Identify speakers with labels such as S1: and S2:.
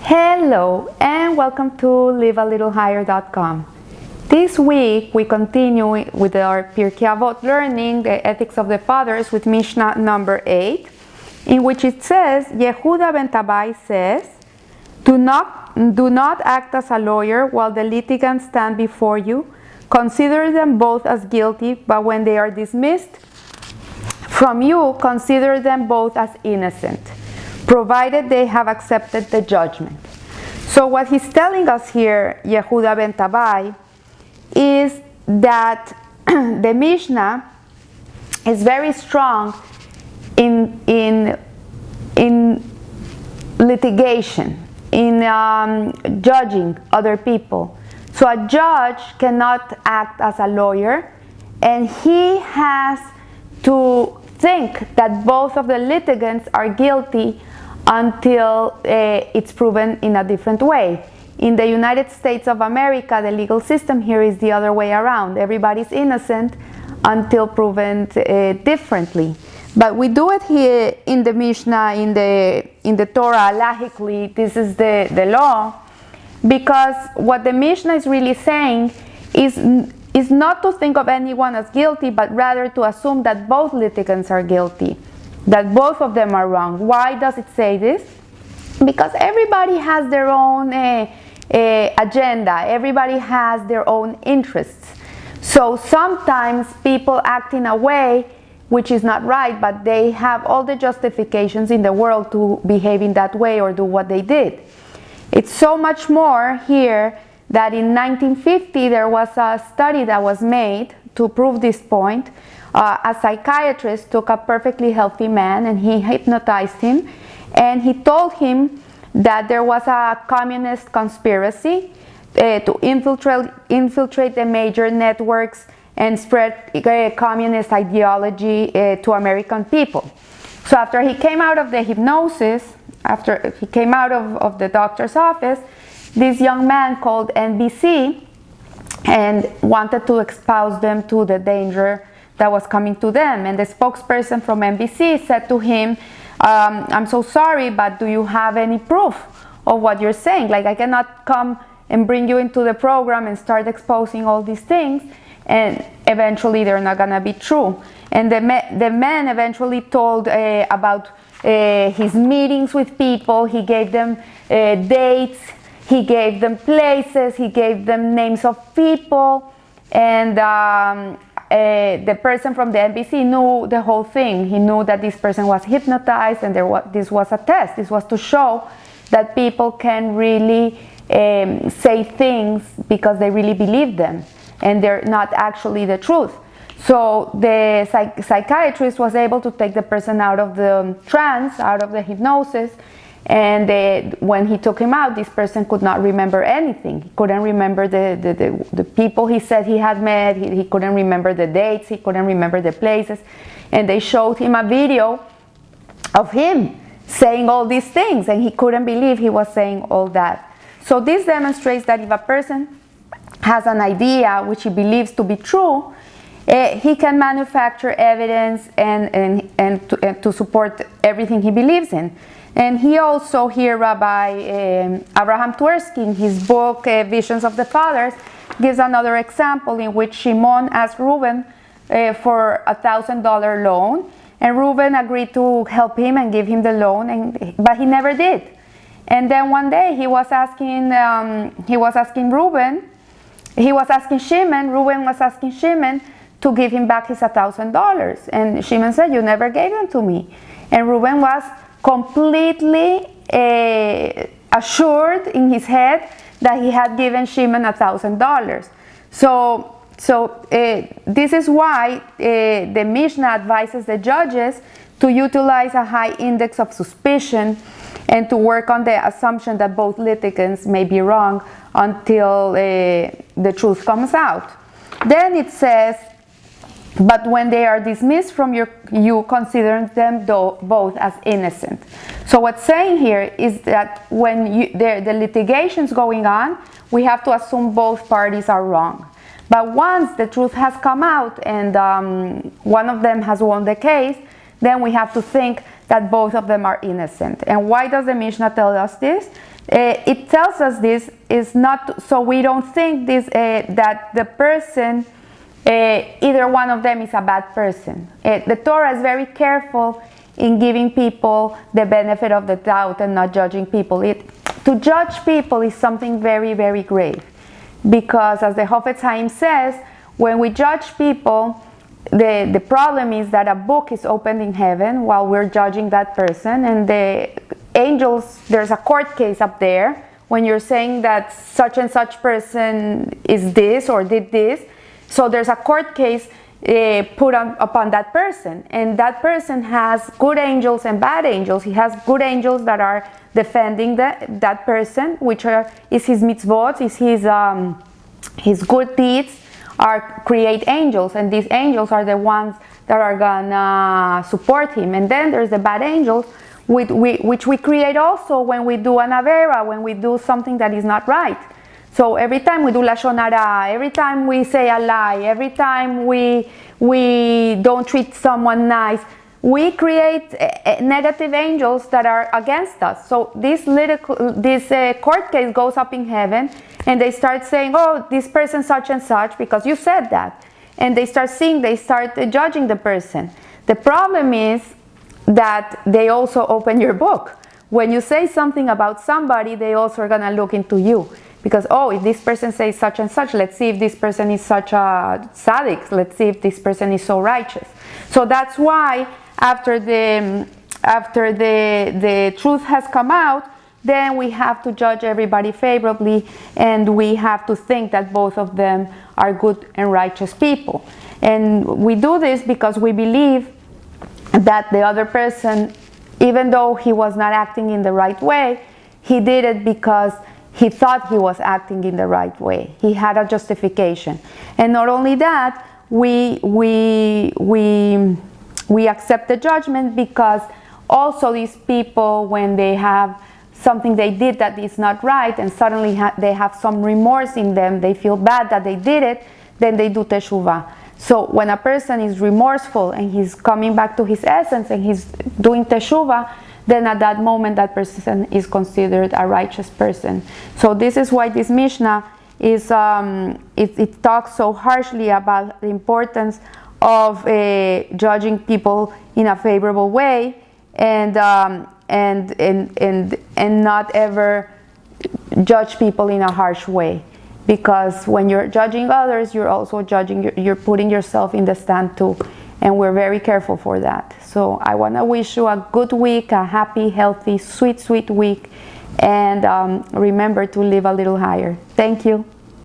S1: Hello and welcome to livealittlehigher.com. This week we continue with our Pirkei Avot learning, the ethics of the fathers, with Mishnah number 8, in which it says, Yehuda ben Tabai says, do not act as a lawyer while the litigants stand before you. Consider them both as guilty, but when they are dismissed from you, consider them both as innocent, provided they have accepted the judgment. So what he's telling us here, Yehuda ben Tabai, is that the Mishnah is very strong in litigation, in judging other people. So a judge cannot act as a lawyer, and he has to think that both of the litigants are guilty until it's proven in a different way. In the United States of America, the legal system here is the other way around. Everybody's innocent until proven differently. But we do it here in the Mishnah, in the Torah, lahically, this is the law, because what the Mishnah is really saying is not to think of anyone as guilty, but rather to assume that both litigants are guilty, that both of them are wrong. Why does it say this? Because everybody has their own agenda, everybody has their own interests. So sometimes people act in a way which is not right, but they have all the justifications in the world to behave in that way or do what they did. It's so much more here that in 1950 there was a study that was made to prove this point. A psychiatrist took a perfectly healthy man and he hypnotized him, and he told him that there was a communist conspiracy to infiltrate the major networks and spread communist ideology to American people. So after he came out of the hypnosis, after he came out of the doctor's office, this young man called NBC and wanted to expose them to the danger that was coming to them. And the spokesperson from NBC said to him, I'm so sorry, but do you have any proof of what you're saying? Like, I cannot come and bring you into the program and start exposing all these things, and eventually they're not gonna be true. And the man eventually told about his meetings with people. He gave them dates, he gave them places, he gave them names of people, and the person from the NBC knew the whole thing. He knew that this person was hypnotized, and this was a test. This was to show that people can really say things because they really believe them, and they're not actually the truth. So the psychiatrist was able to take the person out of the trance, out of the hypnosis, and when he took him out, this person could not remember anything. He couldn't remember the people he said he had met, he couldn't remember the dates, he couldn't remember the places, and they showed him a video of him saying all these things, and he couldn't believe he was saying all that. So this demonstrates that if a person has an idea which he believes to be true, he can manufacture evidence and to support everything he believes in. And he also, here, Rabbi Abraham Twersky, in his book Visions of the Fathers, gives another example in which Shimon asked Reuben for a $1,000 loan, and Reuben agreed to help him and give him the loan, but he never did. And then one day he was asking Shimon. Reuben was asking Shimon to give him back his $1,000, and Shimon said, "You never gave them to me." And Reuben was completely assured in his head that he had given Shimon $1,000. So this is why the Mishnah advises the judges to utilize a high index of suspicion and to work on the assumption that both litigants may be wrong until the truth comes out. Then it says, but when they are dismissed from you consider them both as innocent. So what's saying here is that when the litigation's going on, we have to assume both parties are wrong. But once the truth has come out and one of them has won the case, then we have to think that both of them are innocent. And why does the Mishnah tell us this? It tells us this is not so we don't think this that the person, either one of them is a bad person. The Torah is very careful in giving people the benefit of the doubt and not judging people. To judge people is something very, very grave, because as the Hafetz Haim says, when we judge people, the problem is that a book is opened in heaven while we're judging that person, and the angels, there's a court case up there when you're saying that such and such person is this or did this. So there's a court case put upon that person, and that person has good angels and bad angels. He has good angels that are defending that person, which is his mitzvot, is his good deeds create angels, and these angels are the ones that are gonna support him. And then there's the bad angels, which we create also when we do an avera, when we do something that is not right. So every time we do lashon hara, every time we say a lie, every time we don't treat someone nice, we create negative angels that are against us. So this court case goes up in heaven, and they start saying, oh, this person such and such, because you said that. And they start judging the person. The problem is that they also open your book. When you say something about somebody, they also are going to look into you. Because, oh, if this person says such and such, let's see if this person is such a tzaddik. Let's see if this person is so righteous. So that's why after the truth has come out, then we have to judge everybody favorably, and we have to think that both of them are good and righteous people. And we do this because we believe that the other person, even though he was not acting in the right way, he did it because he thought he was acting in the right way. He had a justification. And not only that, we accept the judgment because also these people, when they have something they did that is not right, and suddenly they have some remorse in them, they feel bad that they did it, then they do teshuvah. So when a person is remorseful and he's coming back to his essence and he's doing teshuvah, then at that moment that person is considered a righteous person. So this is why this Mishnah is it talks so harshly about the importance of judging people in a favorable way, and not ever judge people in a harsh way, because when you're judging others, you're also you're putting yourself in the stand too, and we're very careful for that. So I want to wish you a good week, a happy, healthy, sweet week, and remember to live a little higher. Thank you.